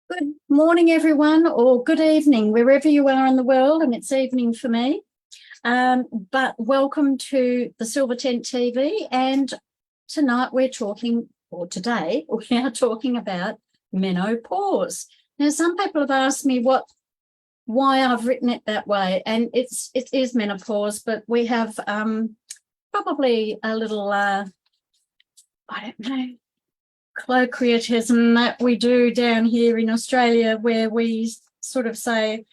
Good morning, everyone, or good evening, wherever you are in the world, and it's evening for me. But welcome to the Silver Tent TV, and tonight we're talking, or today, we are talking about menopause. Now, some people have asked me why I've written it that way, and it is menopause, but we have probably a little, I don't know, colloquialism that we do down here in Australia, where we sort of say,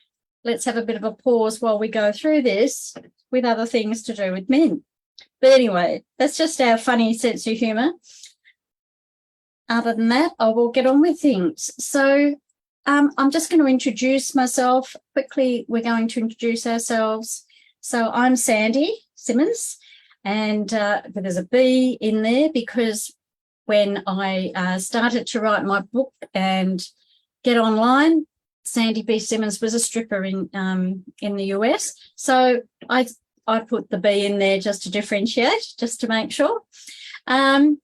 let's have a bit of a pause while we go through this with other things to do with men. But anyway, that's just our funny sense of humour. Other than that, I will get on with things. So I'm just going to introduce myself quickly. We're going to introduce ourselves. So I'm Sandy Simmons, and there's a B in there because when I started to write my book and get online, Sandy B. Simmons was a stripper in the US. So I put the B in there just to differentiate, just to make sure. I'm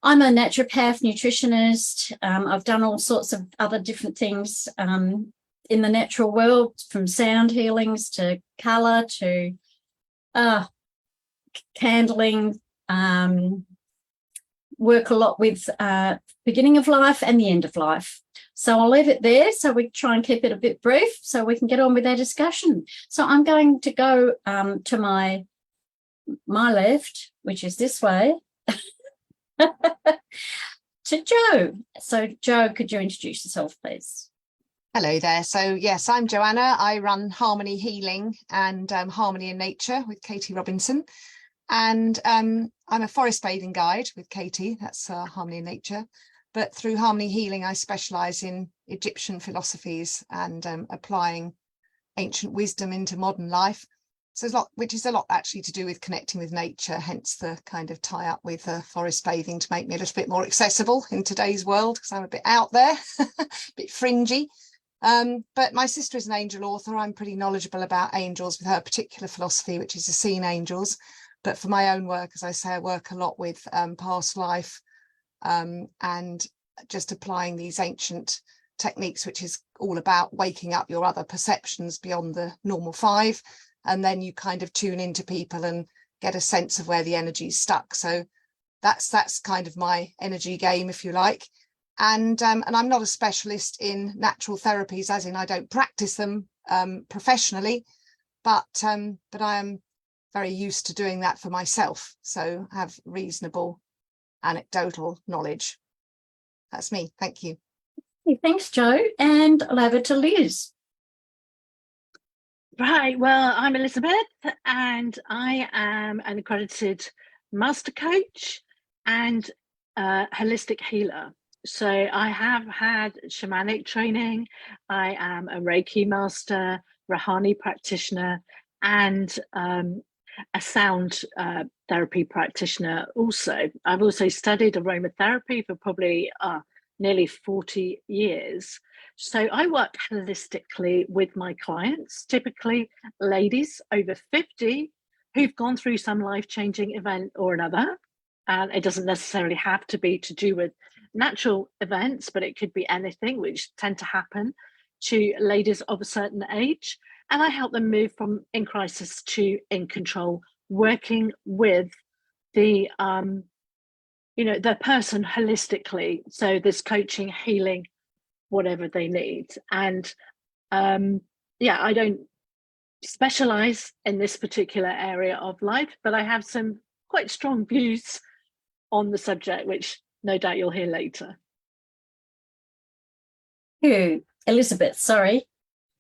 a naturopath, nutritionist. I've done all sorts of other different things in the natural world, from sound healings to colour to candling, work a lot with beginning of life and the end of life. So I'll leave it there, so we try and keep it a bit brief so we can get on with our discussion. So I'm going to go to my left, which is this way, to Jo. So Jo, could you introduce yourself, please? Hello there. So yes, I'm Joanna. I run Harmony Healing and Harmony in Nature with Katie Robinson. And I'm a forest bathing guide with Katie, that's Harmony in Nature. But through Harmony Healing, I specialise in Egyptian philosophies and applying ancient wisdom into modern life. So there's a lot, which is a lot actually to do with connecting with nature, hence the kind of tie up with forest bathing to make me a little bit more accessible in today's world, because I'm a bit out there, a bit fringy. But my sister is an angel author. I'm pretty knowledgeable about angels with her particular philosophy, which is the seen angels. But for my own work, as I say, I work a lot with past life and just applying these ancient techniques, which is all about waking up your other perceptions beyond the normal five. And then you kind of tune into people and get a sense of where the energy's stuck. So that's kind of my energy game, if you like. And I'm not a specialist in natural therapies, as in I don't practice them professionally, but I am very used to doing that for myself, so have reasonable anecdotal knowledge. That's me. Thank you. Thanks, Jo. And I'll over to Liz. Right, well, I'm Elizabeth, and I am an accredited master coach and holistic healer. So I have had shamanic training. I am a Reiki master, Rahani practitioner, and a sound therapy practitioner also. I've also studied aromatherapy for probably nearly 40 years. So I work holistically with my clients, typically ladies over 50 who've gone through some life-changing event or another. And it doesn't necessarily have to be to do with natural events, but it could be anything, which tend to happen to ladies of a certain age. And I help them move from in crisis to in control, working with the the person holistically. So this coaching, healing, whatever they need. And I don't specialize in this particular area of life, but I have some quite strong views on the subject, which no doubt you'll hear later. You, Elizabeth, sorry,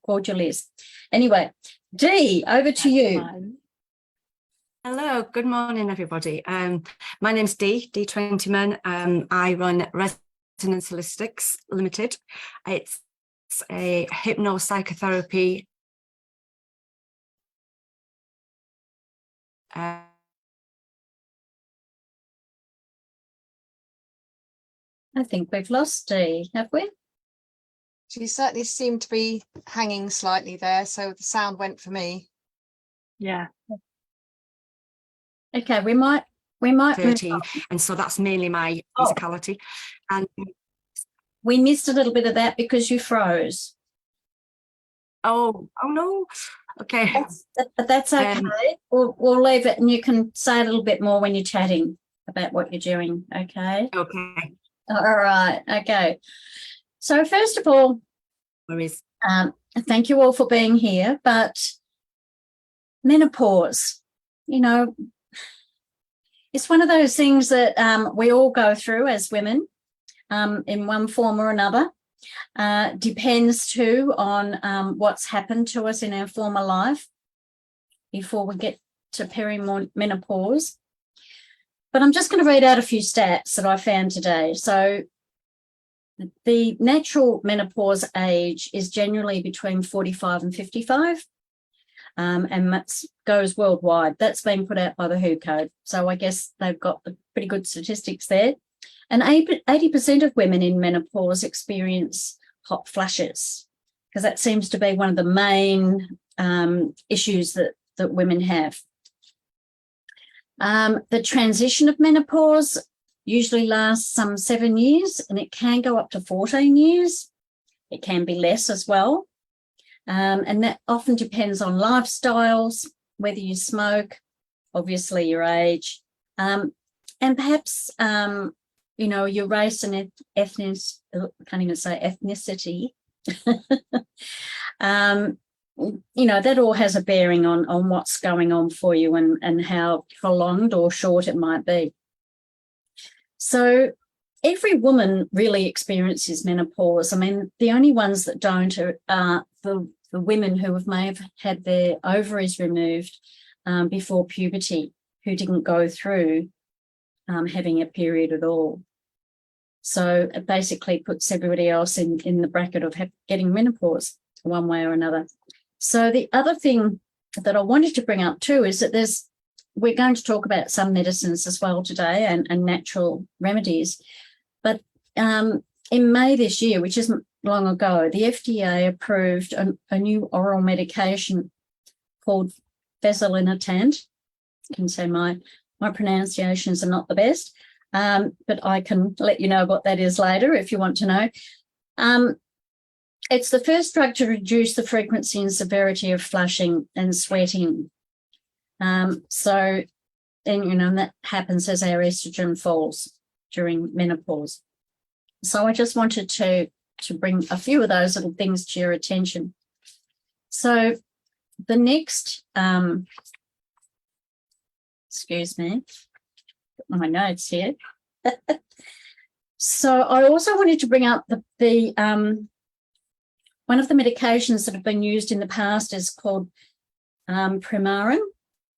called you Liz. Anyway, Dee, over to you. Fine. Hello, good morning, everybody. My name's Dee Twentyman. I run Resonance Holistics Limited. It's a hypnopsychotherapy I think we've lost Dee, have we? She certainly seemed to be hanging slightly there, so the sound went for me. Yeah. Okay, we might 13, and so that's mainly my physicality. And We missed a little bit of that because you froze. Oh no. Okay. But that's okay. We'll leave it, and you can say a little bit more when you're chatting about what you're doing. Okay. Okay. All right. Okay. So first of all, Worries. thank you all for being here. But menopause, you know, it's one of those things that we all go through as women in one form or another. Depends too on what's happened to us in our former life before we get to perimenopause. But I'm just going to read out a few stats that I found today. So the natural menopause age is generally between 45 and 55, and that goes worldwide. That's been put out by the WHO Code. So I guess they've got pretty good statistics there. And 80% of women in menopause experience hot flashes, because that seems to be one of the main issues that women have. The transition of menopause usually lasts some 7 years, and it can go up to 14 years. It can be less as well. And that often depends on lifestyles, whether you smoke, obviously your age, and perhaps your race and can't even say ethnicity. That all has a bearing on what's going on for you and how prolonged or short it might be. So every woman really experiences menopause. I mean, the only ones that don't are the women who may have had their ovaries removed before puberty, who didn't go through having a period at all. So it basically puts everybody else in the bracket of getting menopause one way or another. So the other thing that I wanted to bring up too is that we're going to talk about some medicines as well today and natural remedies. But in May this year, which isn't long ago, the FDA approved a new oral medication called fezolinetant. You can say my pronunciations are not the best, but I can let you know what that is later if you want to know. It's the first drug to reduce the frequency and severity of flushing and sweating. And that happens as our estrogen falls during menopause. So I just wanted to bring a few of those little things to your attention. So the next, excuse me, got my notes here. So I also wanted to bring up the one of the medications that have been used in the past is called Premarin,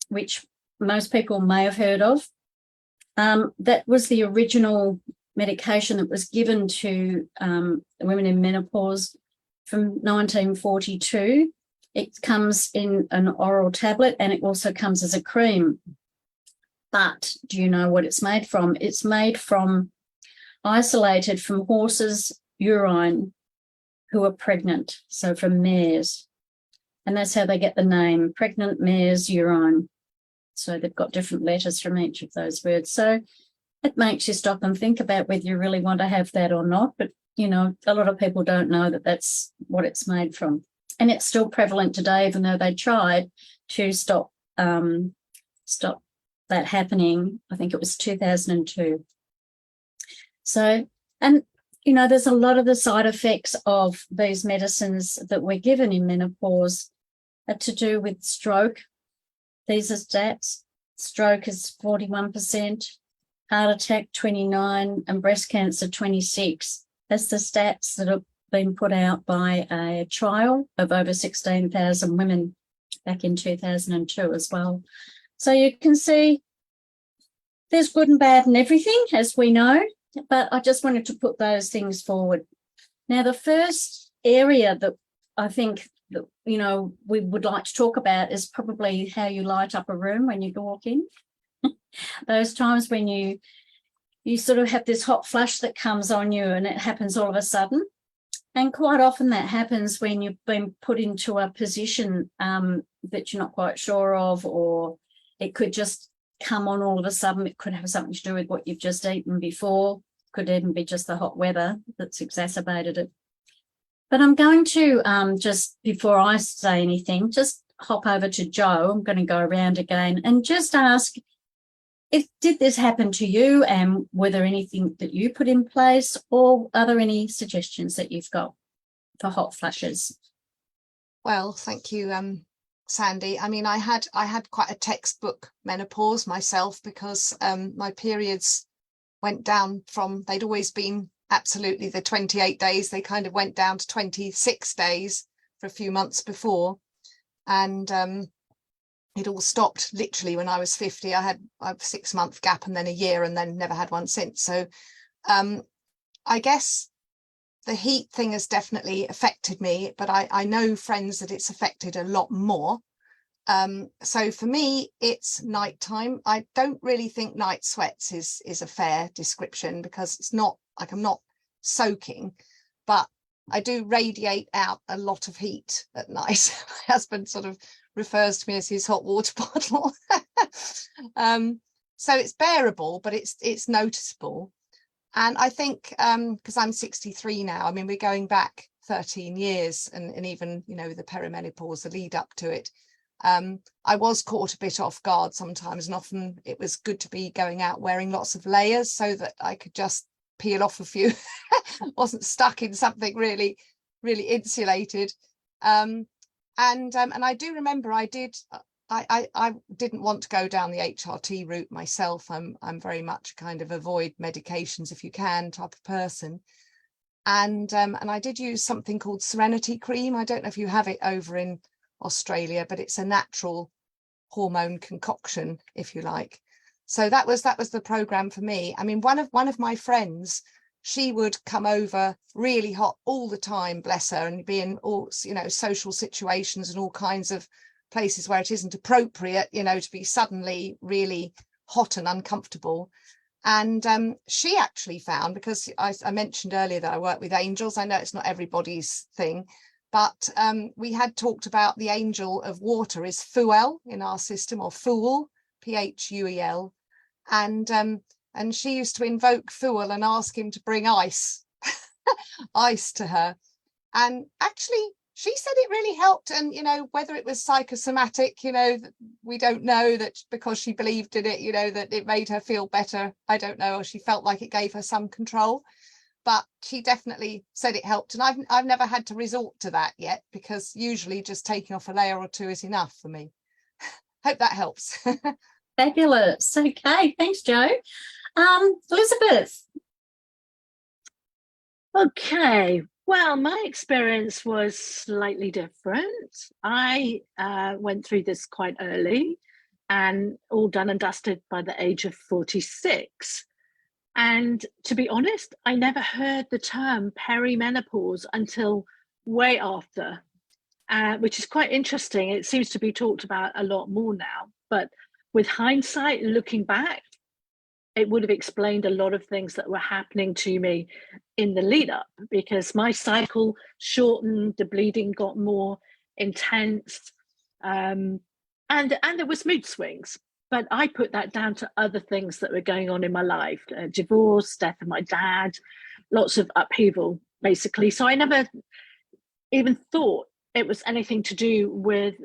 which most people may have heard of. That was the original medication that was given to women in menopause from 1942. It comes in an oral tablet, and it also comes as a cream. But do you know what it's made from? It's made from isolated from horses' urine who are pregnant, so from mares. And that's how they get the name, pregnant mare's urine. So they've got different letters from each of those words. So it makes you stop and think about whether you really want to have that or not. But, a lot of people don't know that that's what it's made from. And it's still prevalent today, even though they tried to stop that happening. I think it was 2002. So, and there's a lot of the side effects of these medicines that we're given in menopause are to do with stroke. These are stats. Stroke is 41%, heart attack 29%, and breast cancer 26%. That's the stats that have been put out by a trial of over 16,000 women back in 2002 as well. So you can see there's good and bad in everything, as we know. But I just wanted to put those things forward. Now, the first area that I think that, we would like to talk about is probably how you light up a room when you walk in. Those times when you sort of have this hot flush that comes on you and it happens all of a sudden. And quite often that happens when you've been put into a position that you're not quite sure of, or it could just come on all of a sudden. It could have something to do with what you've just eaten before. could even be just the hot weather that's exacerbated it. But I'm going to, just before I say anything, just hop over to Jo. I'm going to go around again and just ask, did this happen to you, and were there anything that you put in place, or are there any suggestions that you've got for hot flushes? Well, thank you, Sandy. I mean, I had quite a textbook menopause myself, because my periods went down from, they'd always been absolutely the 28 days. They kind of went down to 26 days for a few months before. And it all stopped literally when I was 50. I had a 6-month gap and then a year, and then never had one since. So I guess the heat thing has definitely affected me, but I know friends that it's affected a lot more. So for me, it's nighttime. I don't really think night sweats is a fair description, because it's not like I'm not soaking, but I do radiate out a lot of heat at night. My husband sort of refers to me as his hot water bottle. So it's bearable, but it's noticeable. And I think because I'm 63 now, I mean, we're going back 13 years, and even, you know, the perimenopause, the lead up to it. I was caught a bit off guard sometimes, and often it was good to be going out wearing lots of layers so that I could just peel off a few, wasn't stuck in something really insulated. And I do remember I didn't want to go down the HRT route myself. I'm very much kind of avoid medications if you can type of person. And I did use something called Serenity Cream. I don't know if you have it over in Australia, but it's a natural hormone concoction, if you like. So that was the program for me. I mean, one of my friends, she would come over really hot all the time, bless her, and be in all, you know, social situations and all kinds of places where it isn't appropriate, you know, to be suddenly really hot and uncomfortable. And she actually found, because I mentioned earlier that I work with angels, I know it's not everybody's thing, but we had talked about the angel of water is Fuel in our system, or Fool, Phuel. And she used to invoke Fuel and ask him to bring ice to her. And actually, she said it really helped. And, you know, whether it was psychosomatic, you know, we don't know, that because she believed in it, you know, that it made her feel better. I don't know, or she felt like it gave her some control. But she definitely said it helped. And I've never had to resort to that yet, because usually just taking off a layer or two is enough for me. Hope that helps. Fabulous. Okay, thanks, Jo. Elizabeth. Okay, well, my experience was slightly different. I went through this quite early, and all done and dusted by the age of 46. And to be honest, I never heard the term perimenopause until way after, which is quite interesting. It seems to be talked about a lot more now, but with hindsight, looking back, it would have explained a lot of things that were happening to me in the lead up, because my cycle shortened, the bleeding got more intense, and there was mood swings. But I put that down to other things that were going on in my life, divorce, death of my dad, lots of upheaval, basically. So I never even thought it was anything to do with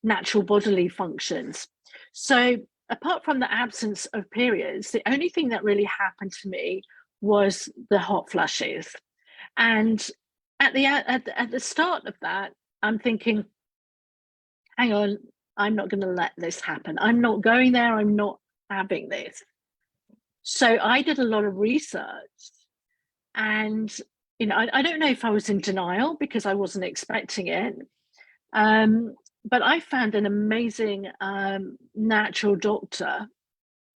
natural bodily functions. So apart from the absence of periods, the only thing that really happened to me was the hot flushes. And at the start of that, I'm thinking, hang on, I'm not going to let this happen. I'm not going there. I'm not having this. So I did a lot of research, and you know, I don't know if I was in denial because I wasn't expecting it. But I found an amazing natural doctor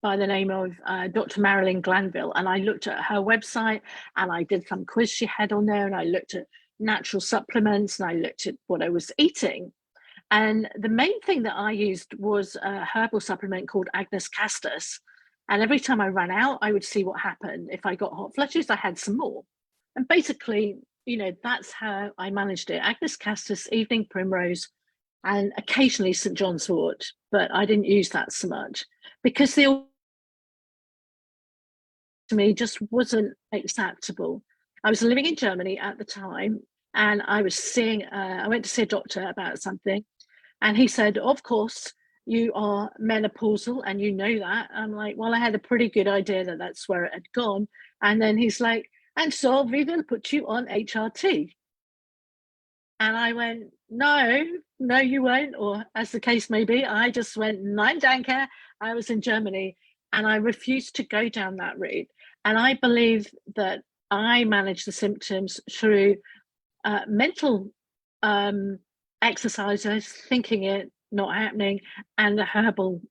by the name of Dr. Marilyn Glanville, and I looked at her website, and I did some quiz she had on there, and I looked at natural supplements, and I looked at what I was eating. And the main thing that I used was a herbal supplement called Agnus Castus. And every time I ran out, I would see what happened. If I got hot flushes, I had some more. And basically, you know, that's how I managed it. Agnus Castus, evening primrose, and occasionally St. John's wort, but I didn't use that so much because the alternative, which is the one that I used, was the herbal supplement called Agnus Castus. And every time I ran out, I would see what happened. If I got hot flushes, I had some more. And basically, you know, that's how I managed it. Agnus Castus, evening primrose, and occasionally St. John's wort, but I didn't use that so much because the to me just wasn't acceptable. I was living in Germany at the time, and I was seeing, I went to see a doctor about something, and he said, of course, you are menopausal and you know that. I'm like, well, I had a pretty good idea that that's where it had gone. And then he's like, and so we're going to put you on HRT. And I went, no, you won't. Or as the case may be, I just went, nein, danke. I was in Germany and I refused to go down that route. And I believe that I managed the symptoms through mental exercises, thinking it, not happening, and the herbal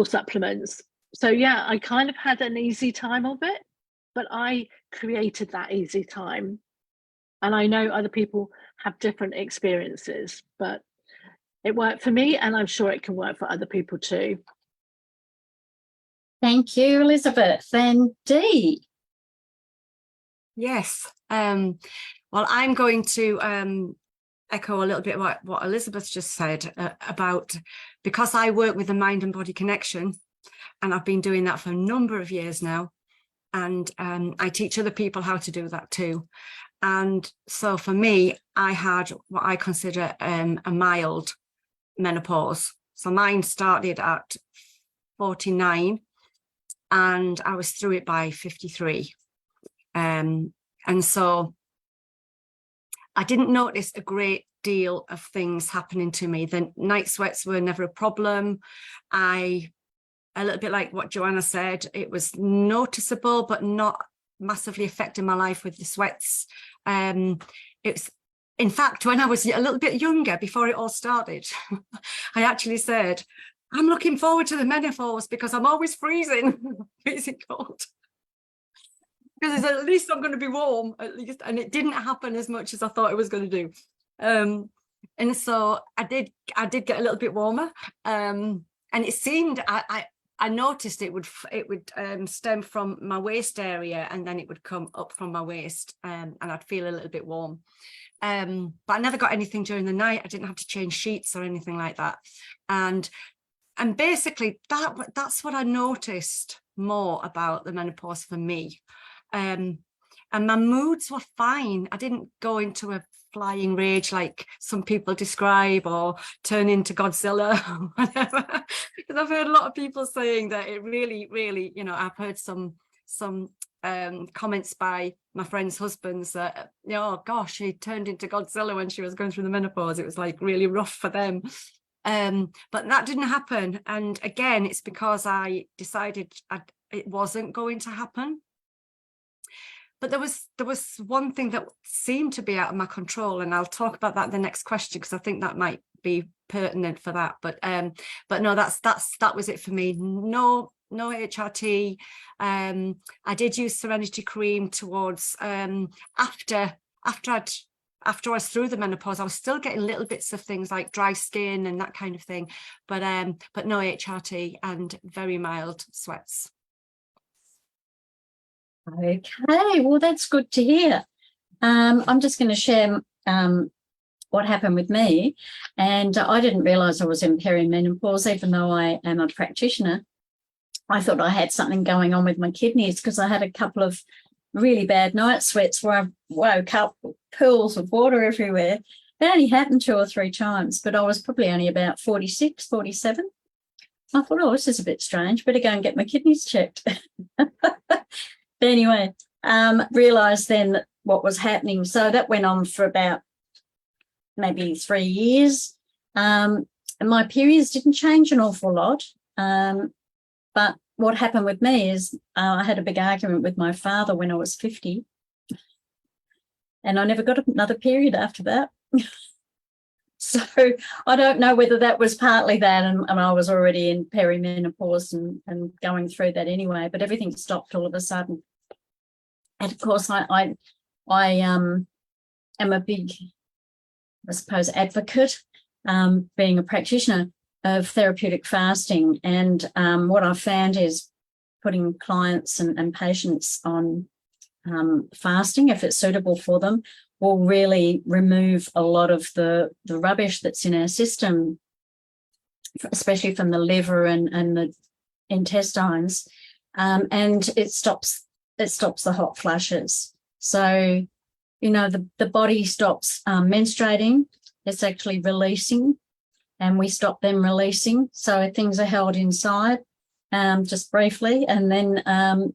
supplements. So yeah, I kind of had an easy time of it, but I created that easy time. And I know other people have different experiences, but it worked for me, and I'm sure it can work for other people too. Thank you, Elizabeth. And Dee. Yes. Well, I'm going to echo a little bit about what Elizabeth just said about, because I work with the mind and body connection, and I've been doing that for a number of years now. And I teach other people how to do that too. And so for me, I had what I consider a mild menopause. So mine started at 49 and I was through it by 53. And so I didn't notice a great deal of things happening to me. The night sweats were never a problem. A little bit like what Joanna said, it was noticeable, but not massively affecting my life with the sweats. It's, in fact, when I was a little bit younger, before it all started, I actually said, I'm looking forward to the menopause because I'm always freezing, freezing cold. Because at least I'm going to be warm, at least. And it didn't happen as much as I thought it was going to do. And so I did get a little bit warmer. And it seemed, I noticed it would stem from my waist area, and then it would come up from my waist, and I'd feel a little bit warm. But I never got anything during the night. I didn't have to change sheets or anything like that. And basically that's what I noticed more about the menopause for me. And my moods were fine. I didn't go into a flying rage like some people describe, or turn into Godzilla or whatever. Because I've heard a lot of people saying that it really, really, you know, I've heard some comments by my friends' husbands that, oh gosh, she turned into Godzilla when she was going through the menopause. It was like really rough for them. But that didn't happen. And again, it's because I decided it wasn't going to happen. But there was one thing that seemed to be out of my control, and I'll talk about that in the next question because I think that might be pertinent for that. But no, that was it for me. No HRT. I did use Serenity cream towards after I was through the menopause. I was still getting little bits of things like dry skin and that kind of thing, but no HRT and very mild sweats. Okay, well, that's good to hear. I'm just going to share what happened with me. And I didn't realise I was in perimenopause, even though I am a practitioner. I thought I had something going on with my kidneys because I had a couple of really bad night sweats where I woke up with pools of water everywhere. It only happened 2 or 3 times, but I was probably only about 46, 47. I thought, oh, this is a bit strange. Better go and get my kidneys checked. But anyway, realised then that what was happening. So that went on for about maybe 3 years. And my periods didn't change an awful lot. But what happened with me is I had a big argument with my father when I was 50. And I never got another period after that. So I don't know whether that was partly that, and I was already in perimenopause and going through that anyway, but everything stopped all of a sudden. And of course, I am a big, I suppose, advocate, being a practitioner, of therapeutic fasting. And what I've found is putting clients and patients on fasting, if it's suitable for them, will really remove a lot of the rubbish that's in our system, especially from the liver and the intestines, and it stops the hot flushes. So, you know, the body stops menstruating. It's actually releasing, and we stop them releasing. So things are held inside, just briefly, and then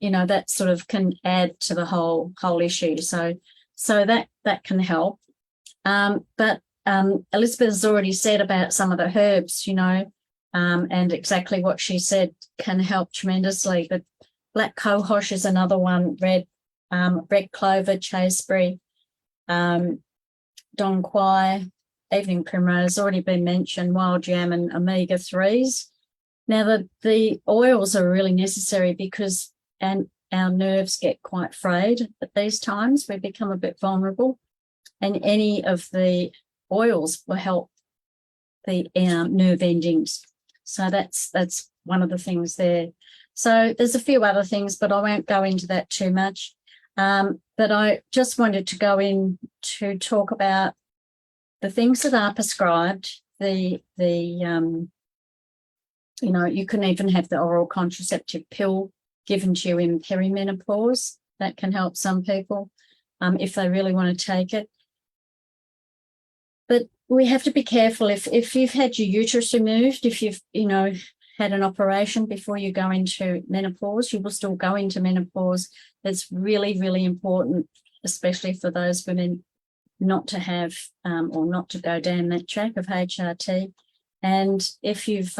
you know, that sort of can add to the whole issue. So that can help. But Elizabeth has already said about some of the herbs, you know, and exactly what she said can help tremendously. But black cohosh is another one, red clover, chasteberry, dong quai, evening primrose, already been mentioned, wild yam and omega-3s. Now, the oils are really necessary because our nerves get quite frayed at these times. We become a bit vulnerable, and any of the oils will help the nerve endings. So that's one of the things there. So there's a few other things, but I won't go into that too much. But I just wanted to go in to talk about the things that are prescribed. You know, you can even have the oral contraceptive pill given to you in perimenopause. That can help some people if they really want to take it. But we have to be careful if you've had your uterus removed, if you've, you know, had an operation before you go into menopause, you will still go into menopause. It's really, really important, especially for those women, not to have or not to go down that track of HRT. And if you've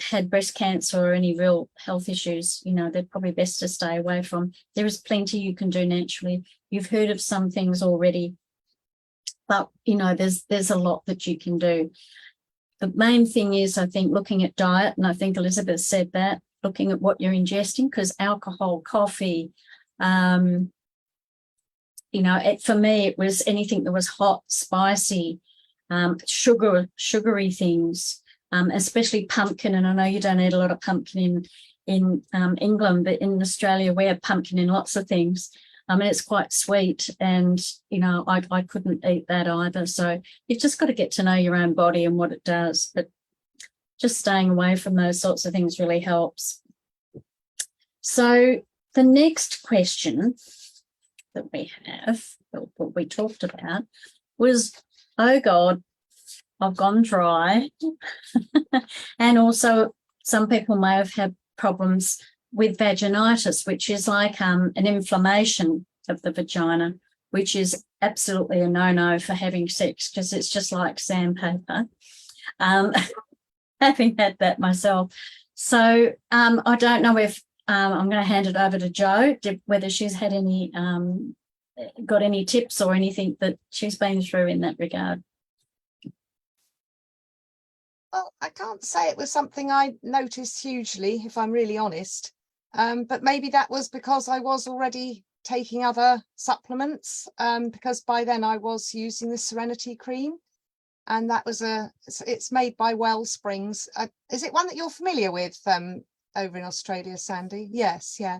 had breast cancer or any real health issues, you know, they're probably best to stay away from. There is plenty you can do naturally. You've heard of some things already, but, you know, there's a lot that you can do. The main thing is, I think, looking at diet, and I think Elizabeth said that, looking at what you're ingesting, because alcohol, coffee, you know, for me, it was anything that was hot, spicy, sugary things, especially pumpkin. And I know you don't eat a lot of pumpkin in England, but in Australia, we have pumpkin in lots of things. And it's quite sweet, and, you know, I couldn't eat that either. So you've just got to get to know your own body and what it does. But just staying away from those sorts of things really helps. So the next question that we have, what we talked about, was, oh God, I've gone dry. And also some people may have had problems with vaginitis, which is like an inflammation of the vagina, which is absolutely a no-no for having sex, because it's just like sandpaper. Having had that myself. So I don't know if I'm going to hand it over to Jo, whether she's had any, got any tips or anything that she's been through in that regard. Well, I can't say it was something I noticed hugely, if I'm really honest. But maybe that was because I was already taking other supplements, because by then I was using the Serenity cream, and that was it's made by Wellsprings. Is it one that you're familiar with over in Australia, Sandy? Yes, yeah.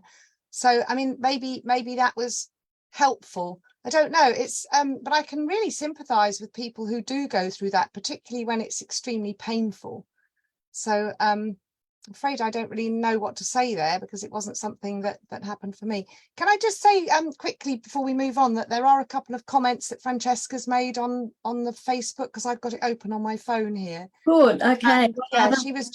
So I mean, maybe that was helpful. I don't know. It's but I can really sympathize with people who do go through that, particularly when it's extremely painful. So I'm afraid I don't really know what to say there, because it wasn't something that happened for me. Can I just say quickly before we move on that there are a couple of comments that Francesca's made on the Facebook, because I've got it open on my phone here. Good. Okay. Yeah, she was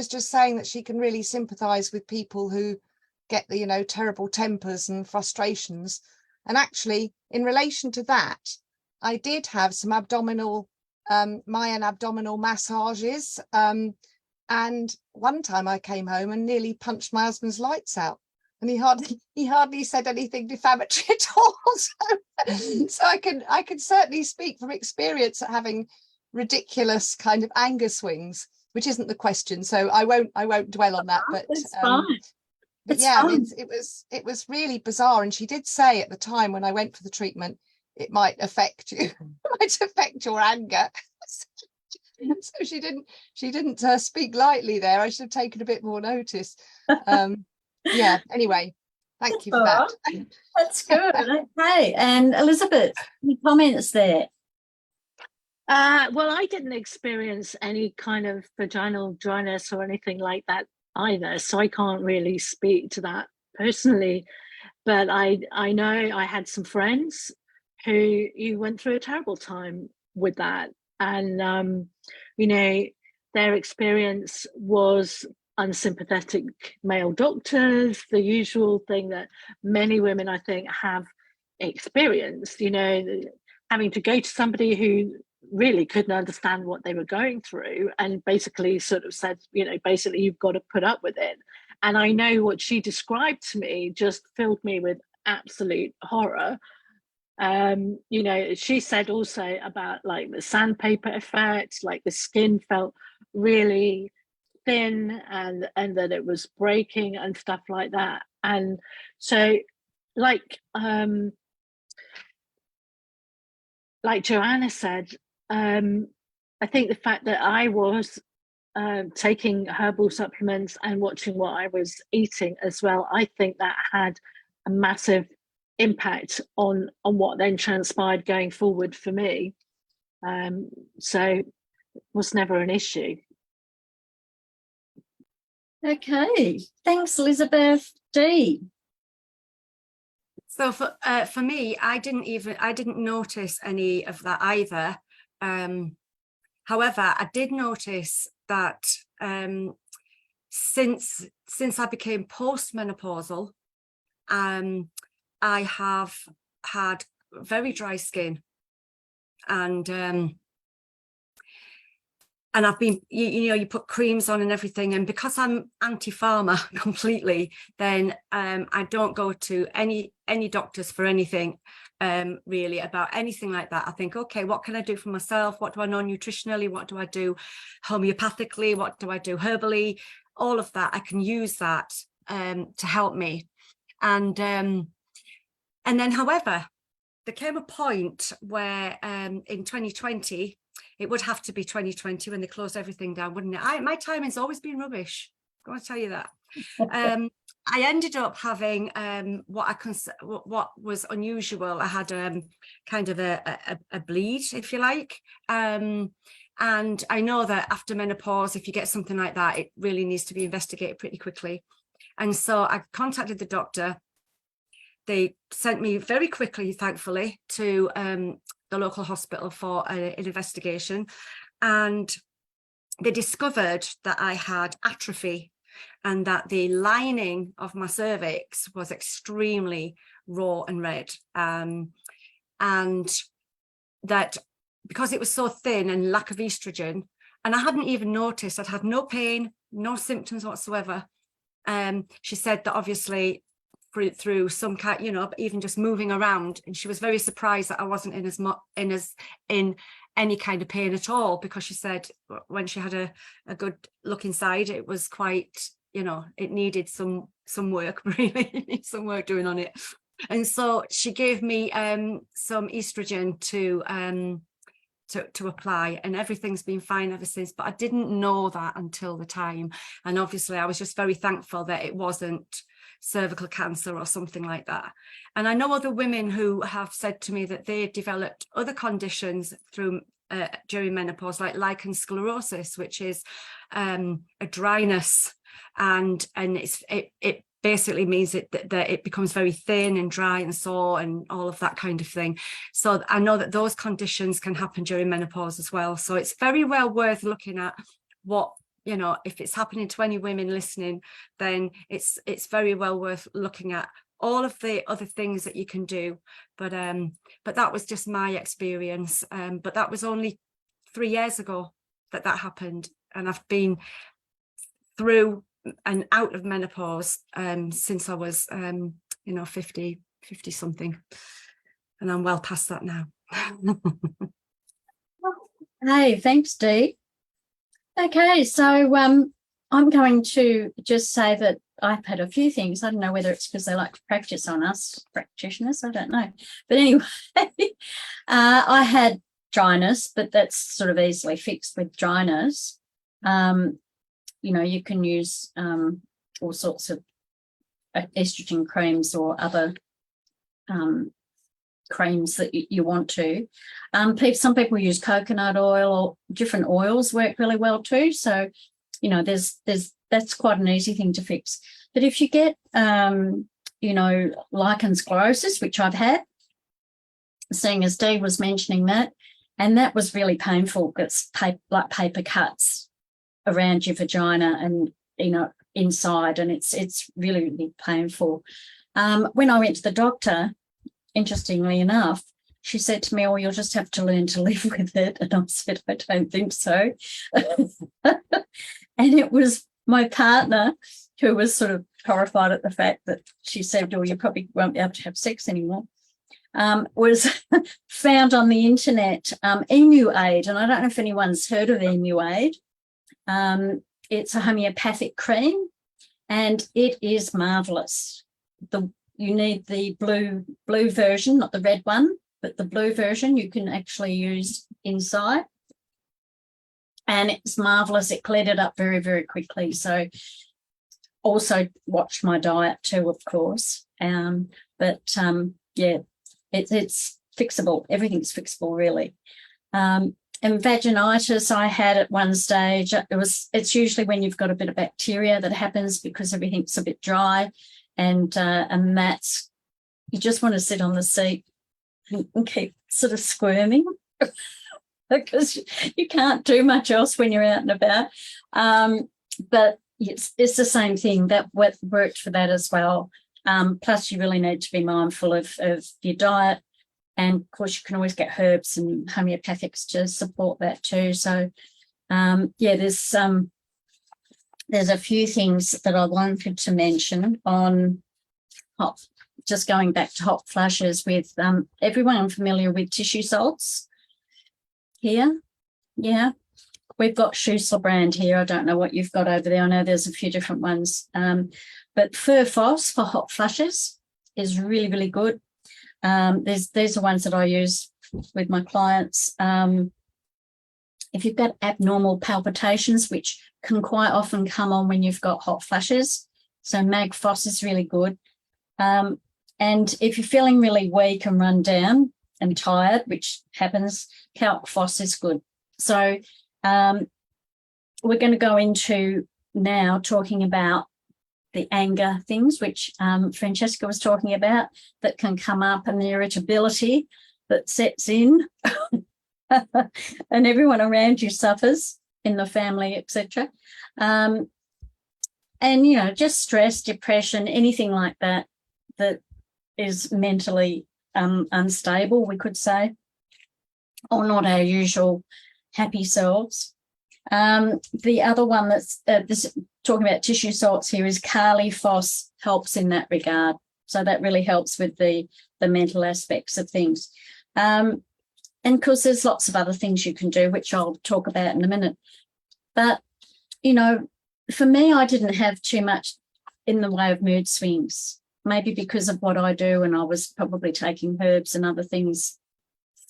just saying that she can really sympathize with people who get the, you know, terrible tempers and frustrations. And actually, in relation to that, I did have some abdominal Mayan abdominal massages. And one time I came home and nearly punched my husband's lights out, and he hardly said anything defamatory at all. So I can certainly speak from experience at having ridiculous kind of anger swings, which isn't the question. So I won't dwell on that. But but yeah, it was really bizarre. And she did say at the time when I went for the treatment, it might affect you, might affect your anger. So she didn't speak lightly there. I should have taken a bit more notice. Yeah, anyway, thank you for that. That's good. Okay. And Elizabeth, any comments there? Well, I didn't experience any kind of vaginal dryness or anything like that either, so I can't really speak to that personally. But I know I had some friends who went through a terrible time with that, and you know, their experience was unsympathetic male doctors, the usual thing that many women I think have experienced, you know, having to go to somebody who really couldn't understand what they were going through and basically sort of said, you know, basically you've got to put up with it. And I know what she described to me just filled me with absolute horror. You know, she said also about like the sandpaper effect, like the skin felt really thin and that it was breaking and stuff like that. And so like Joanna said, I think the fact that I was taking herbal supplements and watching what I was eating as well, I think that had a massive impact on what then transpired going forward for me. So it was never an issue. Okay, thanks, Elizabeth. Dee. So for me, I didn't notice any of that either. However, I did notice that since I became postmenopausal, I have had very dry skin, and I've been, you know, you put creams on and everything, and because I'm anti-pharma completely, then I don't go to any doctors for anything really about anything like that. I think, okay, what can I do for myself? What do I know nutritionally? What do I do homeopathically? What do I do herbally? All of that, I can use that to help me. And then, however, there came a point where in 2020, it would have to be 2020 when they closed everything down, wouldn't it? My timing's always been rubbish. I'm going to tell you that. I ended up having what was unusual. I had kind of a bleed, if you like. And I know that after menopause, if you get something like that, it really needs to be investigated pretty quickly. And so I contacted the doctor. They sent me very quickly, thankfully, to the local hospital for an investigation, and they discovered that I had atrophy and that the lining of my cervix was extremely raw and red, and that because it was so thin and lack of estrogen, and I hadn't even noticed, I'd had no pain, no symptoms whatsoever. She said that obviously through some kind, you know, even just moving around, and she was very surprised that I wasn't in any kind of pain at all, because she said when she had a good look inside, it was quite, you know, it needed some work, really, some work doing on it. And so she gave me some estrogen to apply, and everything's been fine ever since. But I didn't know that until the time, and obviously I was just very thankful that it wasn't cervical cancer or something like that. And I know other women who have said to me that they developed other conditions through during menopause, like lichen sclerosis, which is a dryness, and it basically means that it becomes very thin and dry and sore and all of that kind of thing. So I know that those conditions can happen during menopause as well. So it's very well worth looking at what, you know, if it's happening to any women listening, then it's very well worth looking at all of the other things that you can do. But that was just my experience. But that was only 3 years ago that happened, and I've been through and out of menopause since I was 50 something, and I'm well past that now. Hey, thanks, Dee. Okay, so I'm going to just say that I've had a few things. I don't know whether it's because they like to practice on us practitioners, I don't know. But anyway, I had dryness, but that's sort of easily fixed with dryness. You know, you can use all sorts of estrogen creams or other creams that you want to. Some people use coconut oil, or different oils work really well too. So that's quite an easy thing to fix. But if you get, lichen sclerosis, which I've had, seeing as Dee was mentioning that, and that was really painful. It's like paper cuts around your vagina and, inside, and it's really, really painful. When I went to the doctor, interestingly enough, she said to me, "Oh, you'll just have to learn to live with it." And I said, "I don't think so." And it was my partner who was sort of horrified at the fact that she said, "Oh, you probably won't be able to have sex anymore." Was found on the internet, Emu Aid, and I don't know if anyone's heard of Emu Aid. It's a homeopathic cream, and it is marvellous. You need the blue version, not the red one, but the blue version you can actually use inside. And it's marvellous. It cleared it up very, very quickly. So also watched my diet too, of course. It's fixable. Everything's fixable, really. And vaginitis I had at one stage. It's usually when you've got a bit of bacteria that happens because everything's a bit dry, and that's, you just want to sit on the seat and keep sort of squirming because you can't do much else when you're out and about. But it's the same thing. That worked for that as well. Plus, you really need to be mindful of your diet. And, of course, you can always get herbs and homeopathics to support that too. So, there's a few things that I wanted to mention on just going back to hot flushes with everyone familiar with tissue salts here? Yeah. We've got Schussler brand here. I don't know what you've got over there. I know there's a few different ones. But Fur Phos for hot flushes is really, really good. These are ones that I use with my clients. If you've got abnormal palpitations, which can quite often come on when you've got hot flushes, so Mag Phos is really good. And if you're feeling really weak and run down and tired, which happens, Calc Phos is good. So we're going to go into now talking about the anger things, which Francesca was talking about, that can come up, and the irritability that sets in and everyone around you suffers in the family, etc. And, just stress, depression, anything like that is mentally unstable, we could say, or not our usual happy selves. The other one that's talking about tissue salts here is Kali Phos helps in that regard. So that really helps with the mental aspects of things. And of course, there's lots of other things you can do, which I'll talk about in a minute. But, for me, I didn't have too much in the way of mood swings, maybe because of what I do, and I was probably taking herbs and other things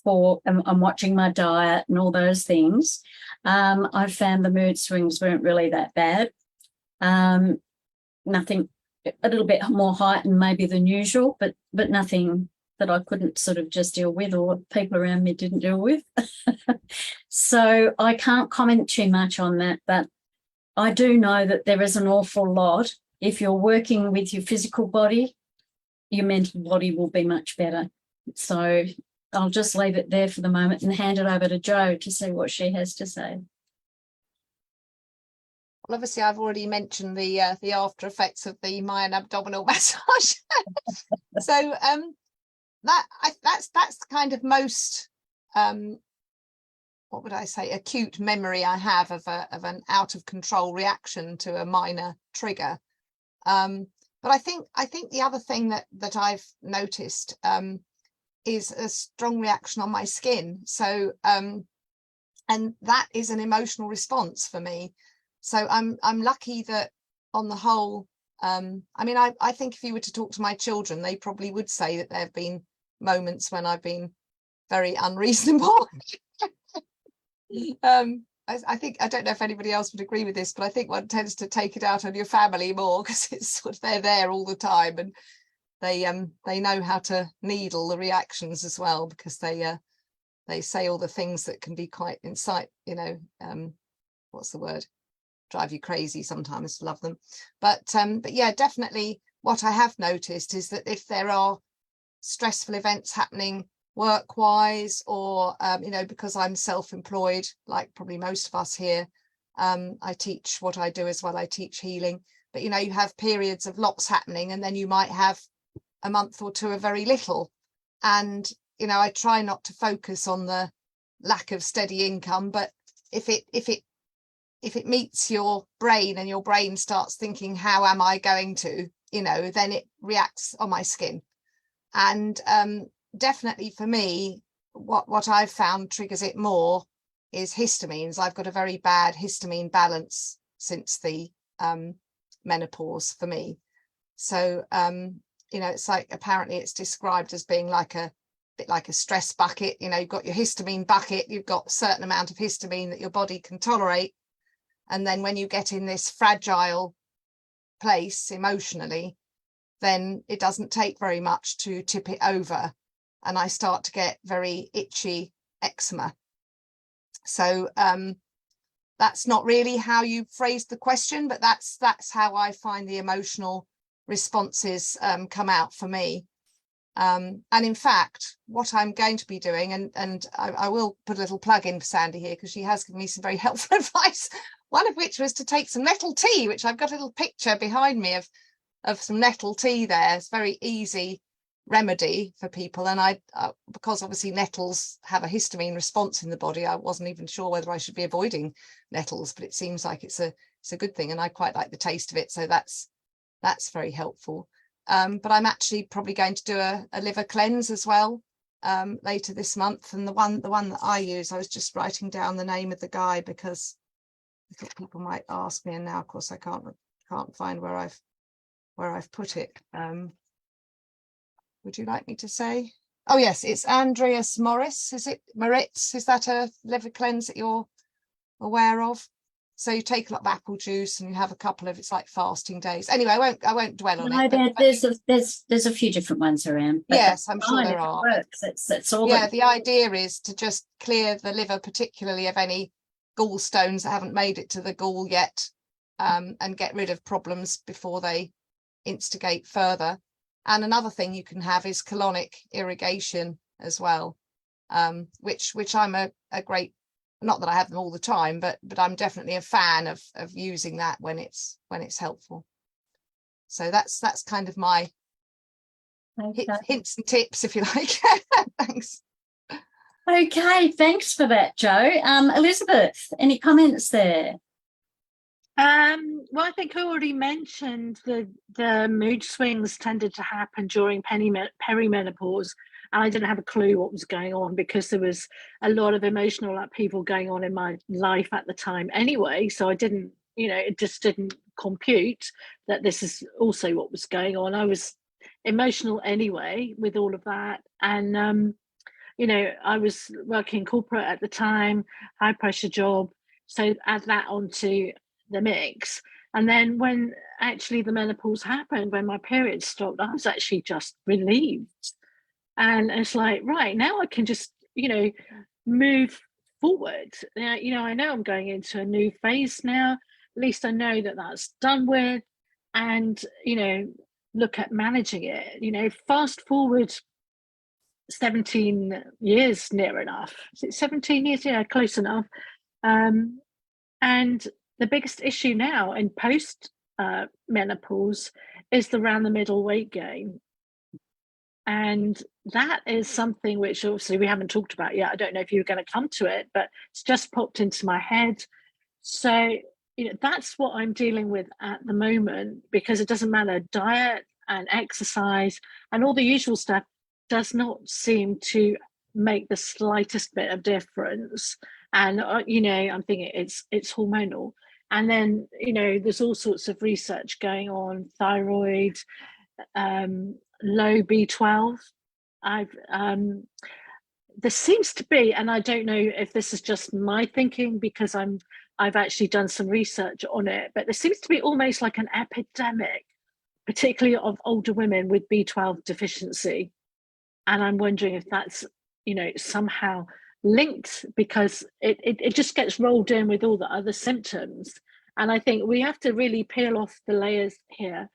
I'm watching my diet and all those things. I found the mood swings weren't really that bad. Nothing, a little bit more heightened maybe than usual, but nothing that I couldn't sort of just deal with, or people around me didn't deal with. So I can't comment too much on that, but I do know that there is an awful lot. If you're working with your physical body, your mental body will be much better. So I'll just leave it there for the moment and hand it over to Jo to see what she has to say. Well, obviously, I've already mentioned the after effects of the Mayan abdominal massage. So that's kind of most what would I say, acute memory I have of an out of control reaction to a minor trigger. But I think the other thing that I've noticed is a strong reaction on my skin. So and that is an emotional response for me. So I'm lucky that on the whole, I think if you were to talk to my children, they probably would say that there have been moments when I've been very unreasonable. I think, I don't know if anybody else would agree with this, but I think one tends to take it out on your family more because it's sort of, they're there all the time, and they know how to needle the reactions as well, because they say all the things that can be quite what's the word, drive you crazy sometimes. Love them. But yeah, definitely what I have noticed is that if there are stressful events happening work-wise, or you know, because I'm self-employed, like probably most of us here, I teach what I do as well. I teach healing, but you know, you have periods of lots happening, and then you might have a month or two of very little. And you know, I try not to focus on the lack of steady income, but if it meets your brain and your brain starts thinking, how am I going to, you know, then it reacts on my skin. And definitely for me, what I've found triggers it more is histamines. I've got a very bad histamine balance since the menopause for me. So you know, it's like, apparently it's described as being like a bit like a stress bucket. You know, you've got your histamine bucket, you've got a certain amount of histamine that your body can tolerate, and then when you get in this fragile place emotionally, then it doesn't take very much to tip it over, and I start to get very itchy eczema. So that's not really how you phrased the question, but that's how I find the emotional responses come out for me. And in fact, what I'm going to be doing, and I will put a little plug in for Sandy here, because she has given me some very helpful advice, one of which was to take some nettle tea, which I've got a little picture behind me of some nettle tea there. It's a very easy remedy for people. And I because obviously nettles have a histamine response in the body, I wasn't even sure whether I should be avoiding nettles, but it seems like it's a good thing, and I quite like the taste of it, so that's very helpful. But I'm actually probably going to do a liver cleanse as well later this month. And the one that I use, I was just writing down the name of the guy because I thought people might ask me, and now of course I can't find where I've put it. Would you like me to say? Oh yes, it's Andreas Morris. Is it Moritz? Is that a liver cleanse that you're aware of? So you take a lot of apple juice and you have a couple of, it's like fasting days. Anyway, I won't dwell on it. But there's a few different ones around. Yes, I'm sure there are. Works. That's all. Yeah, the idea is to just clear the liver, particularly of any gallstones that haven't made it to the gall yet, and get rid of problems before they instigate further. And another thing you can have is colonic irrigation as well, which I'm a great, not that I have them all the time, but I'm definitely a fan of using that when it's helpful. So that's kind of my hints and tips, if you like. Thanks. Okay, thanks for that, Jo. Elizabeth, any comments there? Well, I think I already mentioned the mood swings tended to happen during perimenopause, and I didn't have a clue what was going on because there was a lot of emotional upheaval going on in my life at the time anyway. So I didn't, you know, it just didn't compute that this is also what was going on. I was emotional anyway with all of that. And, you know, I was working corporate at the time, high pressure job. So add that onto the mix. And then when actually the menopause happened, when my period stopped, I was actually just relieved. And it's like, right, now I can just, you know, move forward. Now, you know, I know I'm going into a new phase now. At least I know that that's done with. And, you know, look at managing it. You know, fast forward 17 years near enough. Is it 17 years? Yeah, close enough. And the biggest issue now in post menopause is around the middle weight gain. And that is something which obviously we haven't talked about yet. I don't know if you were going to come to it, but it's just popped into my head. So, you know, that's what I'm dealing with at the moment, because it doesn't matter, diet and exercise and all the usual stuff does not seem to make the slightest bit of difference. And, you know, I'm thinking it's hormonal. And then, you know, there's all sorts of research going on, thyroid, low B12. There seems to be, and I don't know if this is just my thinking because I've actually done some research on it, but there seems to be almost like an epidemic, particularly of older women with B12 deficiency. And I'm wondering if that's, you know, somehow linked, because it just gets rolled in with all the other symptoms. And I think we have to really peel off the layers here.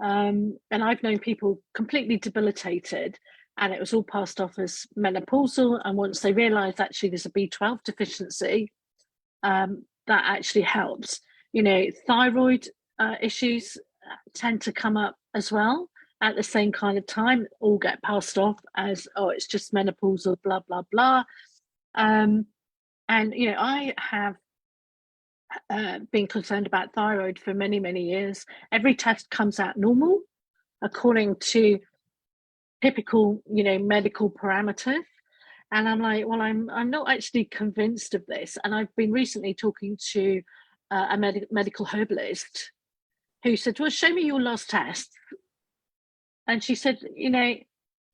And I've known people completely debilitated, and it was all passed off as menopausal. And once they realised actually there's a B12 deficiency, that actually helps. You know, thyroid issues tend to come up as well at the same kind of time, all get passed off as, oh, it's just menopausal, blah, blah, blah. And, you know, I have been concerned about thyroid for many, many years. Every test comes out normal according to typical, you know, medical parameters. And I'm like, well, I'm not actually convinced of this. And I've been recently talking to a medical herbalist who said, well, show me your last test. And she said, you know,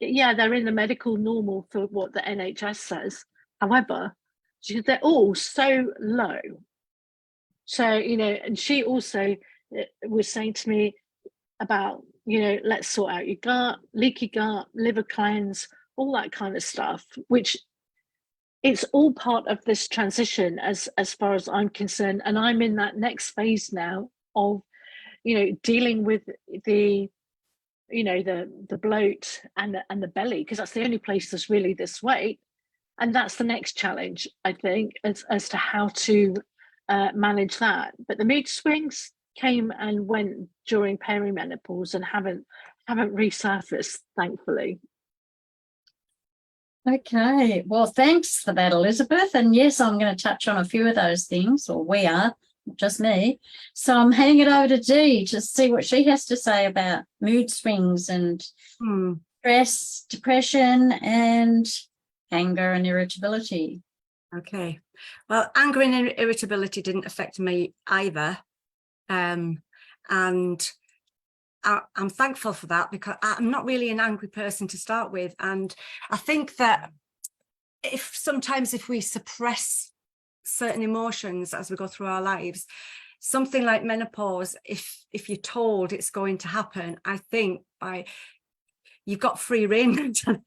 yeah, they're in the medical normal for what the NHS says. However, she said, they're all so low. So, you know, and she also was saying to me about, you know, let's sort out your gut, leaky gut, liver cleanse, all that kind of stuff, which it's all part of this transition as far as I'm concerned. And I'm in that next phase now of, you know, dealing with the, you know, the bloat and the belly, because that's the only place there's really this weight. And that's the next challenge, I think, as to how to manage that. But the mood swings came and went during perimenopause and haven't resurfaced, thankfully. Okay, well, thanks for that, Elizabeth. And yes, I'm going to touch on a few of those things, or we are, not just me. So I'm handing it over to Dee to see what she has to say about mood swings and stress, depression, and anger and irritability. Okay. Well, anger and irritability didn't affect me either. And I'm thankful for that, because I'm not really an angry person to start with. And I think that sometimes if we suppress certain emotions as we go through our lives, something like menopause, if you're told it's going to happen, I think you've got free rein to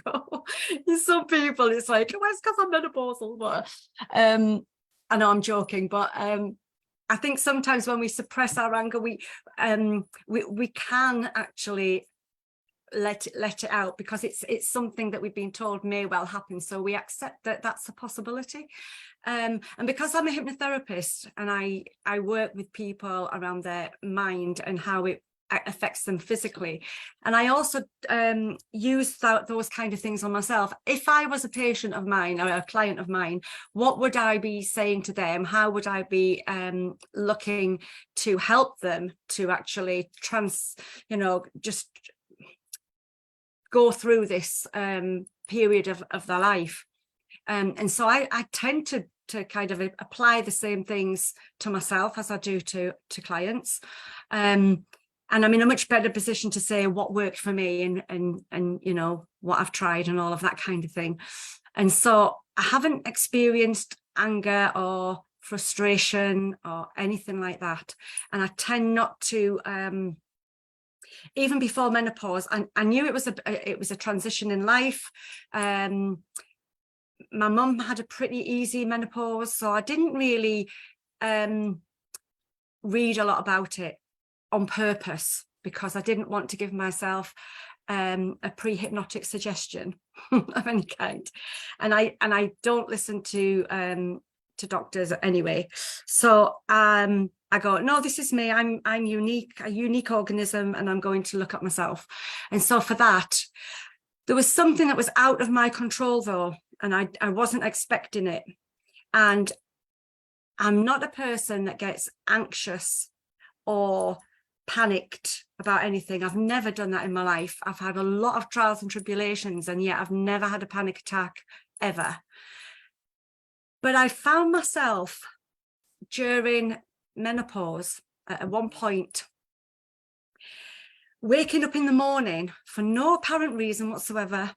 go. Some people, it's like, oh, it's because I'm menopausal. But I know I'm joking, but I think sometimes when we suppress our anger, we can actually let it out, because it's something that we've been told may well happen. So we accept that that's a possibility. And because I'm a hypnotherapist and I work with people around their mind and how it affects them physically, and I also use those kind of things on myself. If I was a patient of mine or a client of mine, what would I be saying to them? How would I be looking to help them to actually just go through this period of their life? And so I tend to kind of apply the same things to myself as I do to clients. And I'm in a much better position to say what worked for me and you know, what I've tried and all of that kind of thing. And so I haven't experienced anger or frustration or anything like that. And I tend not to, even before menopause, I knew it was a transition in life. My mum had a pretty easy menopause, so I didn't really read a lot about it on purpose, because I didn't want to give myself a pre-hypnotic suggestion of any kind, and I don't listen to doctors anyway. So I go, no, this is me. I'm unique, a unique organism, and I'm going to look at myself. And so for that, there was something that was out of my control though, and I wasn't expecting it. And I'm not a person that gets anxious or panicked about anything. I've never done that in my life. I've had a lot of trials and tribulations, and yet I've never had a panic attack ever. But I found myself during menopause at one point waking up in the morning for no apparent reason whatsoever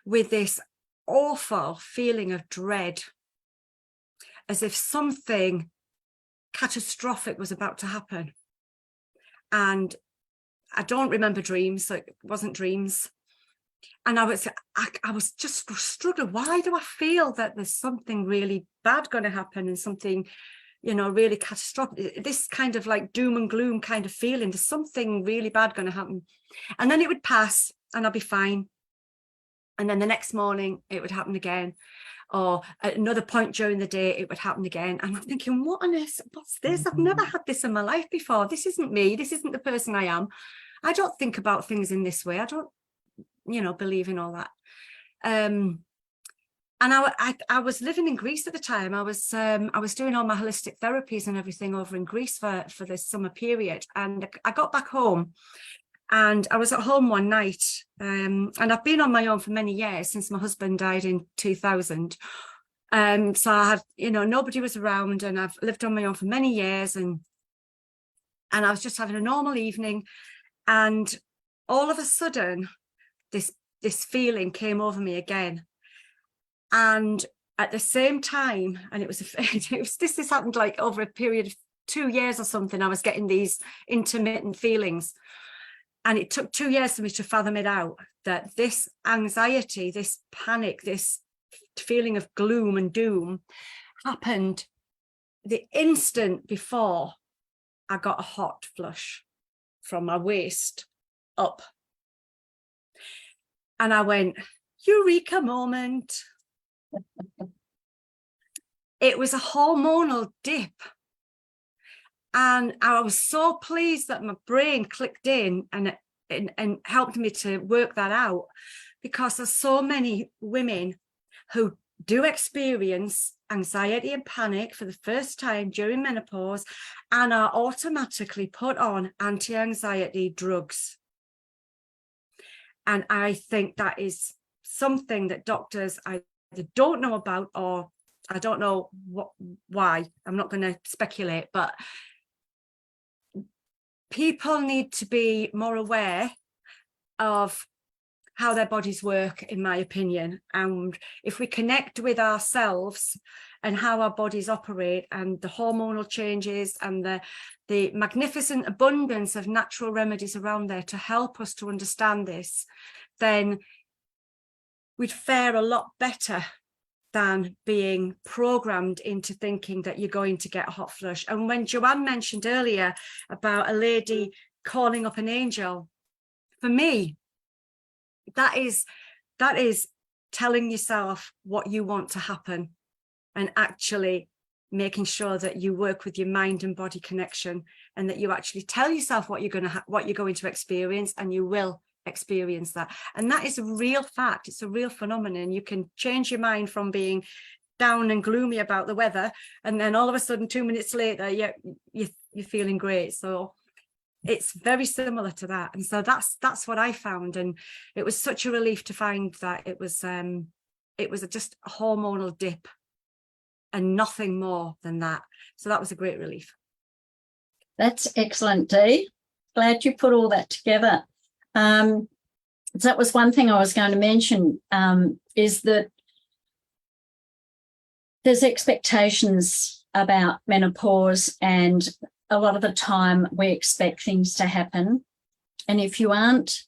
with this awful feeling of dread, as if something catastrophic was about to happen. And I don't remember dreams, so it wasn't dreams. And I was just struggling. Why do I feel that there's something really bad going to happen and something you know, really catastrophic, this kind of like doom and gloom kind of feeling, there's something really bad going to happen. And then it would pass and I'll be fine. And then the next morning it would happen again. Or at another point during the day, it would happen again. And I'm thinking, what on earth, what's this? I've never had this in my life before. This isn't me. This isn't the person I am. I don't think about things in this way. I don't, you know, believe in all that. And I was living in Greece at the time. I was doing all my holistic therapies and everything over in Greece for this summer period. And I got back home. And I was at home one night, and I've been on my own for many years since my husband died in 2000. So I had, you know, nobody was around, and I've lived on my own for many years, and I was just having a normal evening, and all of a sudden, this feeling came over me again, and at the same time, and this happened like over a period of 2 years or something. I was getting these intermittent feelings. And it took 2 years for me to fathom it out, that this anxiety, this panic, this feeling of gloom and doom happened the instant before I got a hot flush from my waist up. And I went, eureka moment. It was a hormonal dip. And I was so pleased that my brain clicked in and helped me to work that out, because there's so many women who do experience anxiety and panic for the first time during menopause and are automatically put on anti-anxiety drugs. And I think that is something that doctors either don't know about, or I don't know why. I'm not going to speculate, but people need to be more aware of how their bodies work, in my opinion. And if we connect with ourselves and how our bodies operate, and the hormonal changes and the magnificent abundance of natural remedies around there to help us to understand this, then we'd fare a lot better than being programmed into thinking that you're going to get a hot flush. And when Joanne mentioned earlier about a lady calling up an angel, for me, that is telling yourself what you want to happen, and actually making sure that you work with your mind and body connection, and that you actually tell yourself what you're going to experience, and you will experience that. And that is a real fact. It's a real phenomenon. You can change your mind from being down and gloomy about the weather, and then all of a sudden 2 minutes later you're feeling great. So it's very similar to that. And so that's what I found, and it was such a relief to find that it was just a hormonal dip and nothing more than that. So that was a great relief. That's excellent, Dee. Glad you put all that together. So that was one thing I was going to mention, is that there's expectations about menopause, and a lot of the time we expect things to happen. And if you aren't,